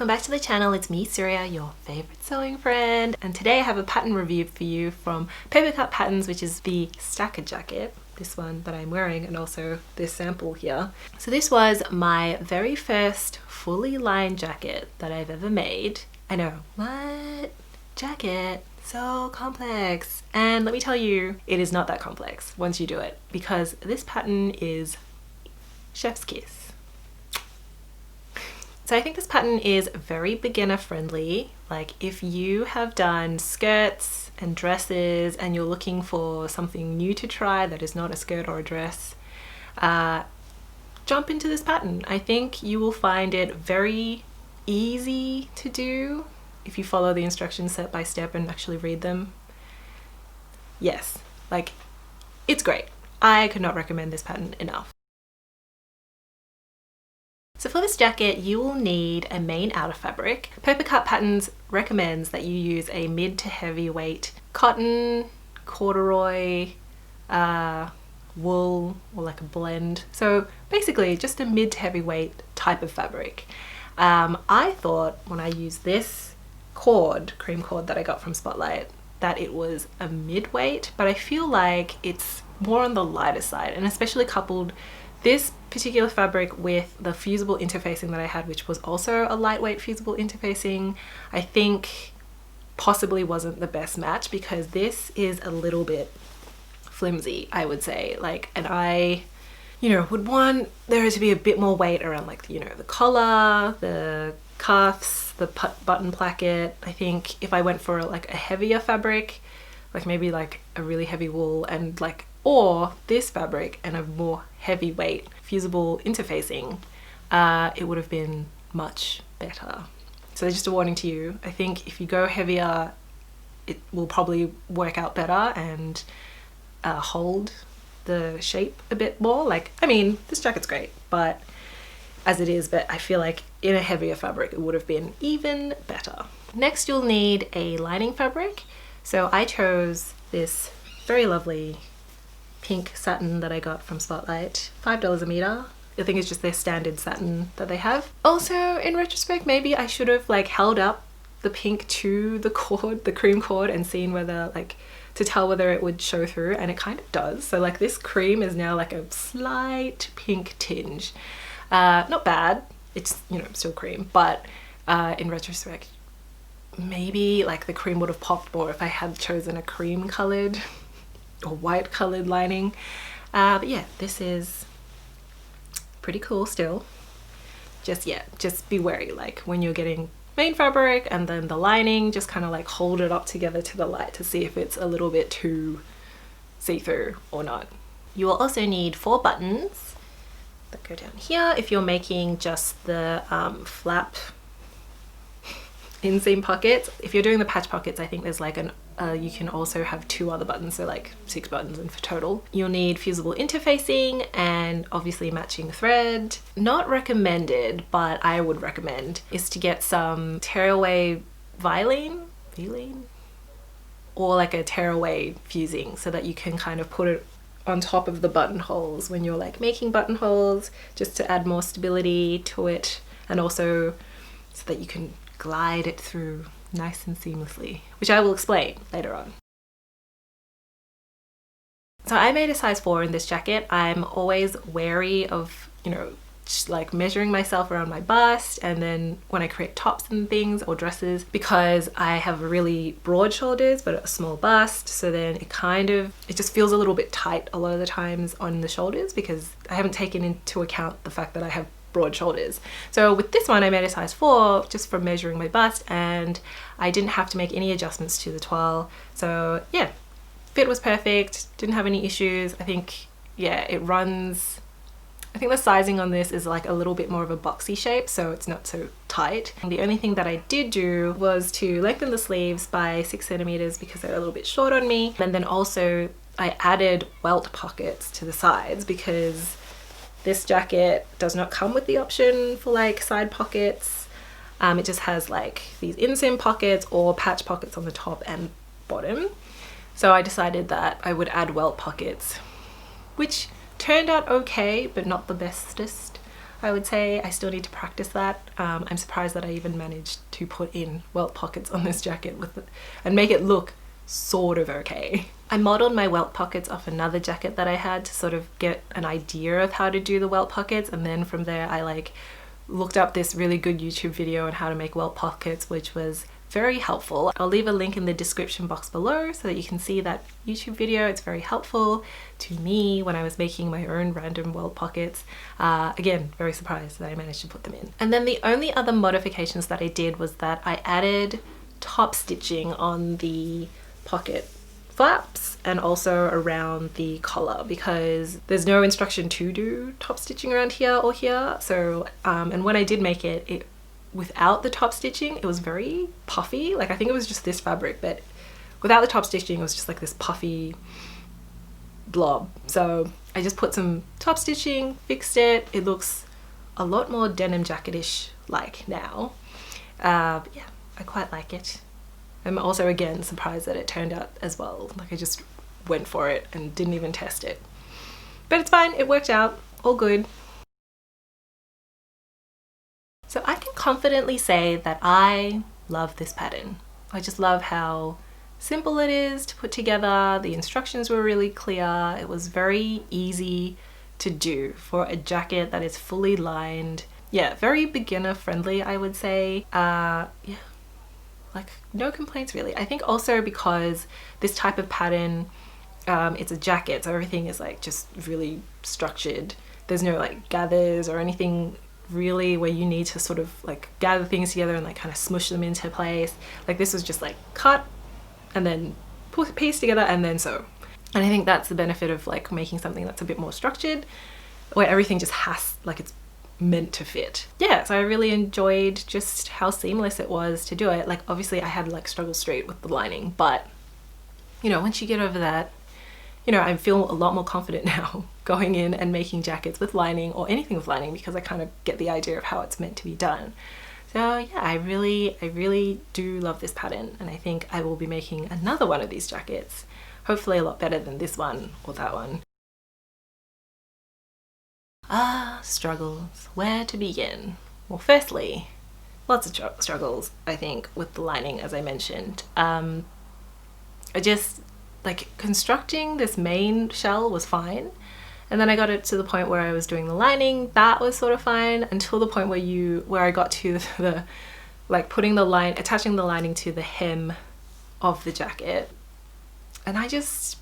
welcome back to the channel. It's me, Surya, your favorite sewing friend, and today I have a pattern review for you from Papercut Patterns, which is the stacker jacket, this one that I'm wearing, and also this sample here. So this was my very first fully lined jacket that I've ever made. I know, what? Jacket? So complex. And let me tell you, it is not that complex once you do it, because this pattern is chef's kiss. So I think this pattern is very beginner friendly. Like if you have done skirts and dresses and you're looking for something new to try that is not a skirt or a dress, jump into this pattern. I think you will find it very easy to do if you follow the instructions step by step and actually read them. Yes, like it's great. I could not recommend this pattern enough. So for this jacket, you will need a main outer fabric. Papercut Patterns recommends that you use a mid to heavyweight cotton, corduroy, wool, or like a blend. So basically just a mid to heavyweight type of fabric. I thought when I used this cream cord that I got from Spotlight, that it was a mid-weight, but I feel like it's more on the lighter side, and especially coupled this particular fabric with the fusible interfacing that I had, which was also a lightweight fusible interfacing, I think possibly wasn't the best match, because this is a little bit flimsy, I would say. Like, and I, would want there to be a bit more weight around, like, the collar, the cuffs, the button placket. I think if I went for like a heavier fabric, like maybe like a really heavy wool and or this fabric and a more heavyweight fusible interfacing, it would have been much better. So just a warning to you, I think if you go heavier, it will probably work out better and hold the shape a bit more. Like, I mean, this jacket's great, but as it is, but I feel like in a heavier fabric, it would have been even better. Next, you'll need a lining fabric. So I chose this very lovely pink satin that I got from Spotlight, $5 a meter. I think it's just their standard satin that they have. Also, in retrospect, maybe I should have held up the pink to the cord, the cream cord, and seen whether to tell whether it would show through, and it kind of does. So this cream is now like a slight pink tinge. Not bad, it's still cream, but in retrospect, maybe the cream would have popped more if I had chosen a cream colored or white colored lining. But yeah, this is pretty cool still. Just be wary, when you're getting main fabric and then the lining, just kind of hold it up together to the light to see if it's a little bit too see-through or not. You will also need 4 buttons that go down here if you're making just the flap inseam pockets. If you're doing the patch pockets, I think there's you can also have 2 other buttons, so 6 buttons in total. You'll need fusible interfacing and obviously matching thread. Not recommended, but I would recommend, is to get some tearaway Vilene? Or a tearaway fusing, so that you can kind of put it on top of the buttonholes when you're making buttonholes, just to add more stability to it, and also so that you can glide it through nice and seamlessly, which I will explain later on. So I made a size 4 in this jacket. I'm always wary of, measuring myself around my bust, and then when I create tops and things or dresses, because I have really broad shoulders but a small bust, so then it just feels a little bit tight a lot of the times on the shoulders, because I haven't taken into account the fact that I have broad shoulders. So with this one, I made a size 4 just from measuring my bust, and I didn't have to make any adjustments to the toile. So yeah, fit was perfect, didn't have any issues. I think, yeah, it runs, I think the sizing on this is a little bit more of a boxy shape, so it's not so tight. And the only thing that I did do was to lengthen the sleeves by 6 centimeters because they're a little bit short on me. And then also I added welt pockets to the sides, because this jacket does not come with the option for side pockets. It just has these inseam pockets or patch pockets on the top and bottom. So I decided that I would add welt pockets, which turned out okay, but not the bestest. I would say. I still need to practice that. I'm surprised that I even managed to put in welt pockets on this jacket with it and make it look sort of okay. I modeled my welt pockets off another jacket that I had to sort of get an idea of how to do the welt pockets, and then from there I like looked up this really good YouTube video on how to make welt pockets, which was very helpful. I'll leave a link in the description box below so that you can see that YouTube video. It's very helpful to me when I was making my own random welt pockets. Again, very surprised that I managed to put them in. And then the only other modifications that I did was that I added top stitching on the pocket flaps and also around the collar, because there's no instruction to do top stitching around here or here. So and when I did make it without the top stitching, it was very puffy. Like, I think it was just this fabric, but without the top stitching it was just like this puffy blob. So I just put some top stitching, fixed it. It looks a lot more denim jacket-ish like now. Yeah, I quite like it. I'm also again surprised that it turned out as well. Like, I just went for it and didn't even test it. But it's fine, it worked out, all good. So I can confidently say that I love this pattern. I just love how simple it is to put together. The instructions were really clear. It was very easy to do for a jacket that is fully lined. Yeah, very beginner friendly, I would say. Yeah. Like, no complaints really. I think also because this type of pattern, it's a jacket, so everything is like just really structured. There's no like gathers or anything really where you need to sort of like gather things together and like kind of smush them into place. Like, this was just like cut and then piece together and then sew. And I think that's the benefit of like making something that's a bit more structured, where everything just has, like, it's meant to fit. Yeah, so I really enjoyed just how seamless it was to do it. Like, obviously I had like struggle straight with the lining, but you know, once you get over that, you know, I feel a lot more confident now going in and making jackets with lining or anything with lining, because I kind of get the idea of how it's meant to be done. So yeah, I really do love this pattern, and I think I will be making another one of these jackets, hopefully a lot better than this one or that one. Struggles. Where to begin? Well, firstly, lots of struggles, I think, with the lining, as I mentioned. I just, like, constructing this main shell was fine, and then I got it to the point where I was doing the lining. That was sort of fine until the point where I got to the like attaching the lining to the hem of the jacket, and I just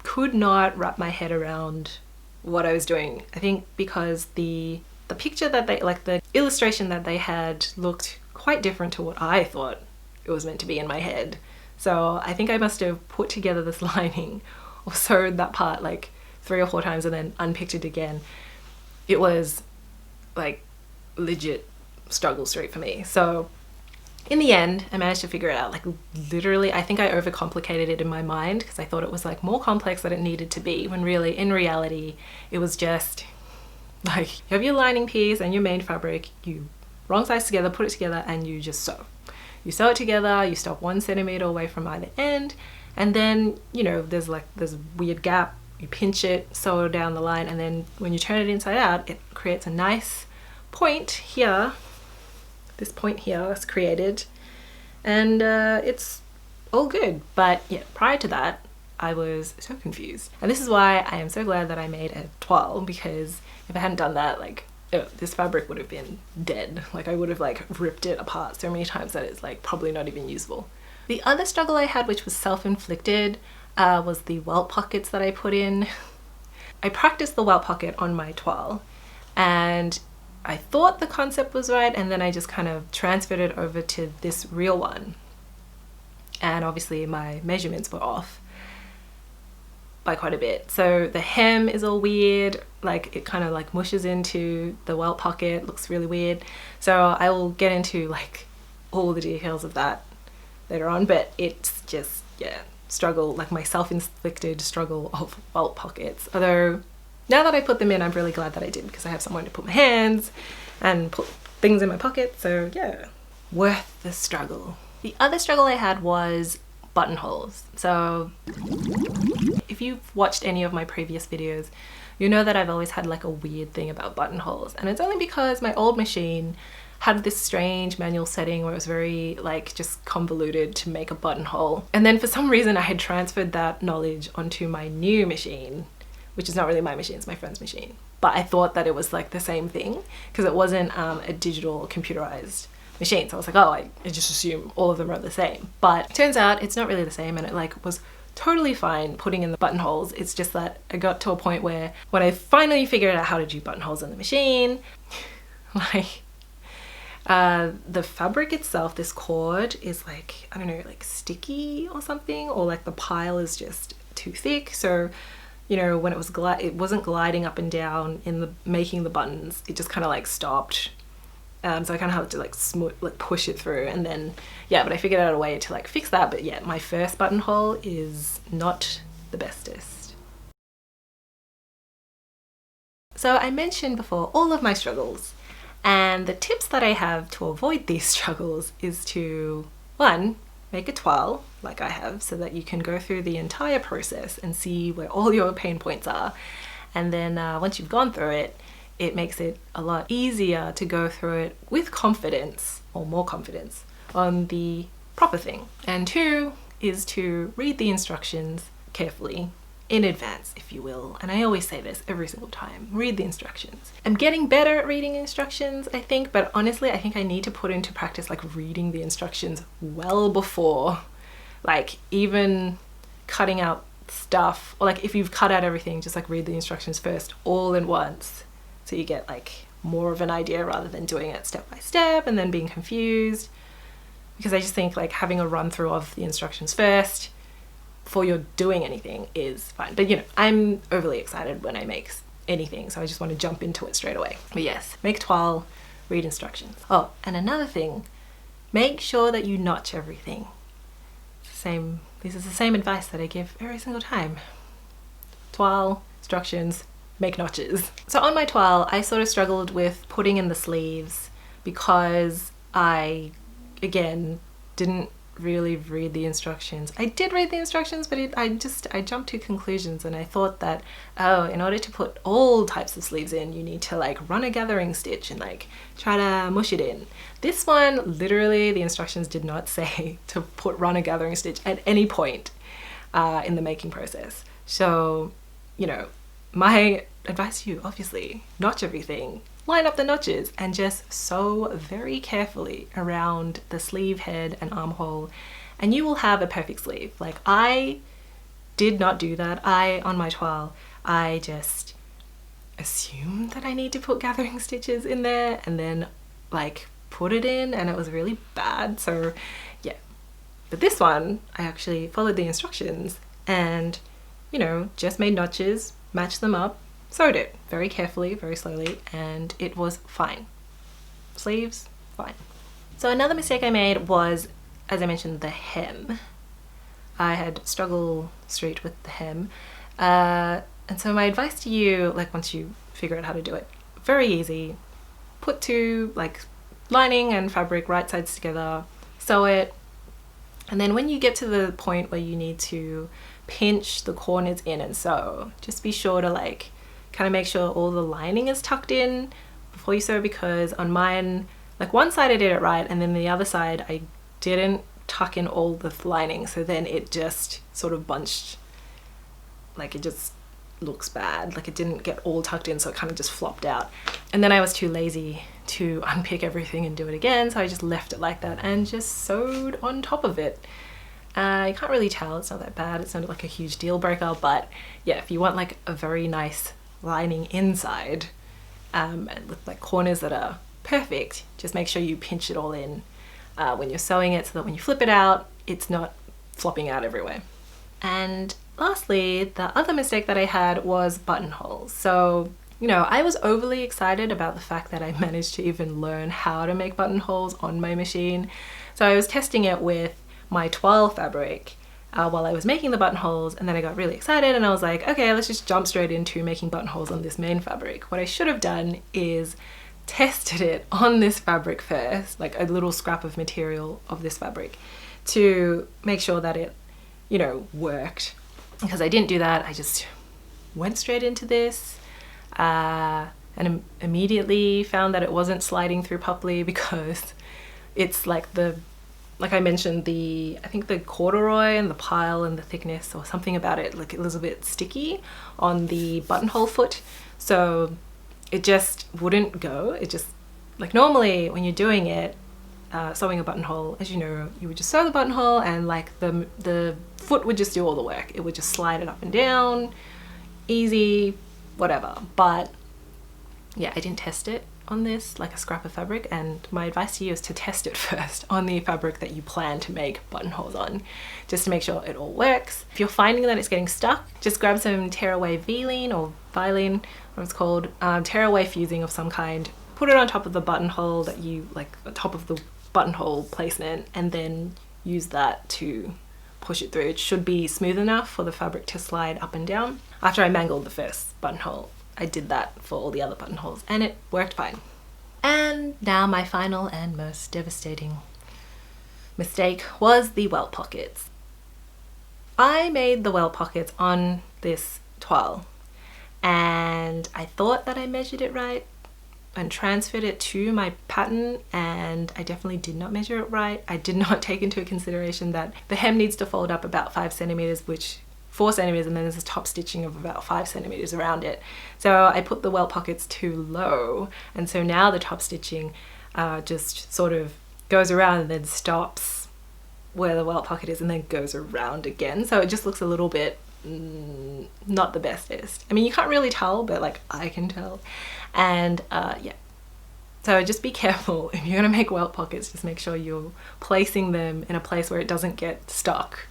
could not wrap my head around what I was doing. I think because the picture that they, like the illustration that they had, looked quite different to what I thought it was meant to be in my head. So I think I must have put together this lining or sewed that part like 3 or 4 times and then unpicked it again. It was like legit struggle straight for me. So in the end, I managed to figure it out. Like, literally, I think I overcomplicated it in my mind because I thought it was like more complex than it needed to be, when really, in reality, it was just like, you have your lining piece and your main fabric, you wrong size together, put it together, and you just sew. You sew it together, you stop 1 centimeter away from either end, and then, you know, there's a weird gap, you pinch it, sew down the line, and then when you turn it inside out, it creates a nice point here. This point here is created, and it's all good. But yeah, prior to that, I was so confused, and this is why I am so glad that I made a toile, because if I hadn't done that, like, this fabric would have been dead. Like, I would have like ripped it apart so many times that it's like probably not even usable. The other struggle I had, which was self-inflicted, was the welt pockets that I put in. I practiced the welt pocket on my toile, and I thought the concept was right, and then I just kind of transferred it over to this real one, and obviously my measurements were off by quite a bit. So the hem is all weird, like it kind of like mushes into the welt pocket, looks really weird. So I will get into like all the details of that later on, but it's just, yeah, struggle, like my self-inflicted struggle of welt pockets. Although now that I put them in, I'm really glad that I did, because I have somewhere to put my hands and put things in my pocket. So yeah, worth the struggle. The other struggle I had was buttonholes. So if you've watched any of my previous videos, you know that I've always had like a weird thing about buttonholes, and it's only because my old machine had this strange manual setting where it was very like just convoluted to make a buttonhole. And then for some reason I had transferred that knowledge onto my new machine, which is not really my machine, it's my friend's machine. But I thought that it was like the same thing because it wasn't a digital computerized machine. So I was like, oh, I just assume all of them are the same. But it turns out it's not really the same, and it like was totally fine putting in the buttonholes. It's just that I got to a point where when I finally figured out how to do buttonholes in the machine, like the fabric itself, this cord is like, I don't know, like sticky or something, or like the pile is just too thick. So you know, when it was it wasn't gliding up and down in the making the buttons, it just kind of like stopped. So I kind of had to like push it through, and then yeah, but I figured out a way to like fix that. But yeah, my first buttonhole is not the bestest. So I mentioned before all of my struggles, and the tips that I have to avoid these struggles is to, one, make a toile like I have so that you can go through the entire process and see where all your pain points are. And then once you've gone through it, it makes it a lot easier to go through it with confidence, or more confidence, on the proper thing. And two is to read the instructions carefully in advance, if you will. And I always say this every single time, read the instructions. I'm getting better at reading instructions, I think, but honestly, I think I need to put into practice like reading the instructions well before, like even cutting out stuff, or like if you've cut out everything, just like read the instructions first all in once, so you get like more of an idea rather than doing it step by step and then being confused. Because I just think like having a run through of the instructions first before you're doing anything is fine. But you know, I'm overly excited when I make anything, so I just want to jump into it straight away. But yes, make toile, read instructions. Oh, and another thing, make sure that you notch everything. This is the same advice that I give every single time. Toile, instructions, make notches. So on my toile, I sort of struggled with putting in the sleeves because I, again, didn't really read the instructions. I did read the instructions, but I jumped to conclusions, and I thought that, oh, in order to put all types of sleeves in, you need to like run a gathering stitch and like try to mush it in. This one, literally, the instructions did not say to run a gathering stitch at any point in the making process. So, you know, my advice to you, obviously, notch everything. Line up the notches and just sew very carefully around the sleeve head and armhole, and you will have a perfect sleeve. Like, I did not do that. On my toile, I just assumed that I need to put gathering stitches in there and then like put it in, and it was really bad. So yeah, but this one, I actually followed the instructions and, you know, just made notches, matched them up, sewed it very carefully, very slowly, and it was fine. Sleeves, fine. So another mistake I made was, as I mentioned, the hem. I had struggle street with the hem. And so my advice to you, like once you figure out how to do it, very easy. Put two like lining and fabric right sides together, sew it, and then when you get to the point where you need to pinch the corners in and sew, just be sure to like kind of make sure all the lining is tucked in before you sew, because on mine, like one side I did it right, and then the other side I didn't tuck in all the lining, so then it just sort of bunched, like it just looks bad, like it didn't get all tucked in, so it kind of just flopped out. And then I was too lazy to unpick everything and do it again, so I just left it like that and just sewed on top of it. You can't really tell, it's not that bad, it's not like a huge deal breaker, but yeah, if you want like a very nice lining inside and with like corners that are perfect, just make sure you pinch it all in when you're sewing it, so that when you flip it out, it's not flopping out everywhere. And lastly, the other mistake that I had was buttonholes. So, you know, I was overly excited about the fact that I managed to even learn how to make buttonholes on my machine. So I was testing it with my toile fabric while I was making the buttonholes, and then I got really excited and I was like, okay, let's just jump straight into making buttonholes on this main fabric. What I should have done is tested it on this fabric first, like a little scrap of material of this fabric, to make sure that it you know, worked. Because I didn't do that, I just went straight into this and immediately found that it wasn't sliding through properly because it's like like I mentioned, I think the corduroy and the pile and the thickness or something about it, like it was a bit sticky on the buttonhole foot. So it just wouldn't go. It just, like normally when you're doing it, sewing a buttonhole, as you know, you would just sew the buttonhole and like the foot would just do all the work. It would just slide it up and down, easy, whatever. But yeah, I didn't test it on this, like a scrap of fabric, and my advice to you is to test it first on the fabric that you plan to make buttonholes on, just to make sure it all works. If you're finding that it's getting stuck, just grab some tearaway Vilene or Vilene, what it's called, tearaway fusing of some kind, put it on top of the buttonhole that you like, on top of the buttonhole placement, and then use that to push it through. It should be smooth enough for the fabric to slide up and down. After I mangled the first buttonhole, I did that for all the other buttonholes and it worked fine. And now my final and most devastating mistake was the welt pockets. I made the welt pockets on this toile and I thought that I measured it right and transferred it to my pattern, and I definitely did not measure it right. I did not take into consideration that the hem needs to fold up about 5 centimeters, which 4 centimeters, and then there's a top stitching of about 5 centimeters around it. So I put the welt pockets too low, and so now the top stitching just sort of goes around and then stops where the welt pocket is and then goes around again. So it just looks a little bit not the bestest. I mean, you can't really tell, but like I can tell. And yeah, so just be careful if you're gonna make welt pockets. Just make sure you're placing them in a place where it doesn't get stuck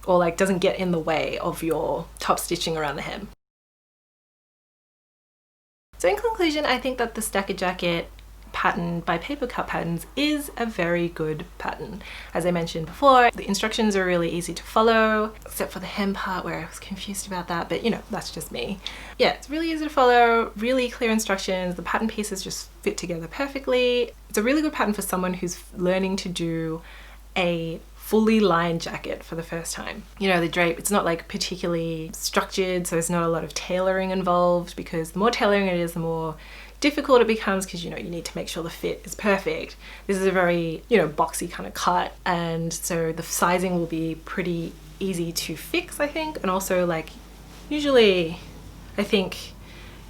or like doesn't get in the way of your top stitching around the hem. So in conclusion, I think that the Stacker Jacket pattern by Papercut Patterns is a very good pattern. As I mentioned before, the instructions are really easy to follow, except for the hem part where I was confused about that, but you know, that's just me. Yeah, it's really easy to follow, really clear instructions, the pattern pieces just fit together perfectly. It's a really good pattern for someone who's learning to do a fully lined jacket for the first time. You know, the drape, it's not like particularly structured, so there's not a lot of tailoring involved, because the more tailoring it is, the more difficult it becomes, because you know, you need to make sure the fit is perfect. This is a very, you know, boxy kind of cut, and so the sizing will be pretty easy to fix, I think. And also, like, usually I think,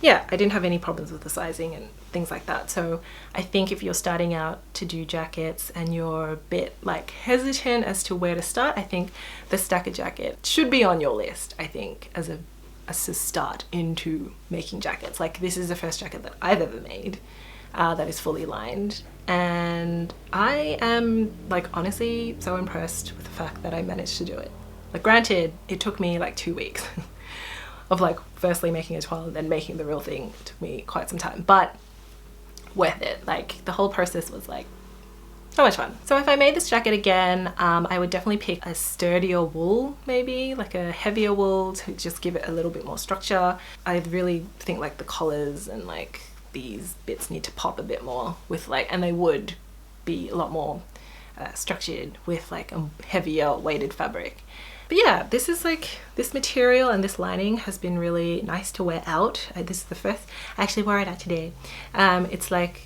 yeah, I didn't have any problems with the sizing and things like that. So I think if you're starting out to do jackets and you're a bit like hesitant as to where to start, I think the Stacker Jacket should be on your list, I think, as a start into making jackets. Like, this is the first jacket that I've ever made that is fully lined, and I am like honestly so impressed with the fact that I managed to do it. Like, granted, it took me like 2 weeks of like firstly making a toile and then making the real thing. It took me quite some time, but worth it. Like, the whole process was like so much fun. So if I made this jacket again, I would definitely pick a sturdier wool, maybe like a heavier wool, to just give it a little bit more structure. I really think like the collars and like these bits need to pop a bit more with like, and they would be a lot more structured with like a heavier weighted fabric. But yeah, this is like, this material and this lining has been really nice to wear out. This is the first, I actually wore it out today. It's like,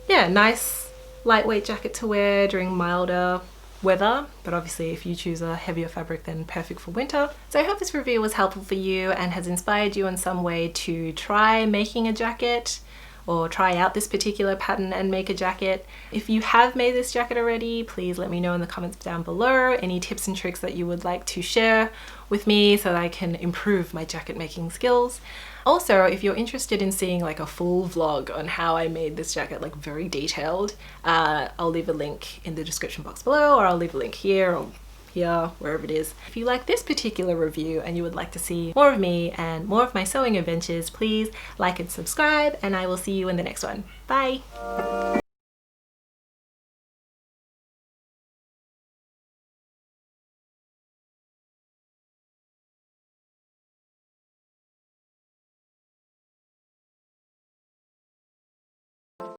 yeah, nice lightweight jacket to wear during milder weather, but obviously if you choose a heavier fabric, then perfect for winter. So I hope this review was helpful for you and has inspired you in some way to try making a jacket or try out this particular pattern and make a jacket. If you have made this jacket already, please let me know in the comments down below any tips and tricks that you would like to share with me so that I can improve my jacket making skills. Also, if you're interested in seeing like a full vlog on how I made this jacket, like very detailed, I'll leave a link in the description box below, or I'll leave a link here or here, wherever it is. If you like this particular review and you would like to see more of me and more of my sewing adventures, please like and subscribe, and I will see you in the next one. Bye!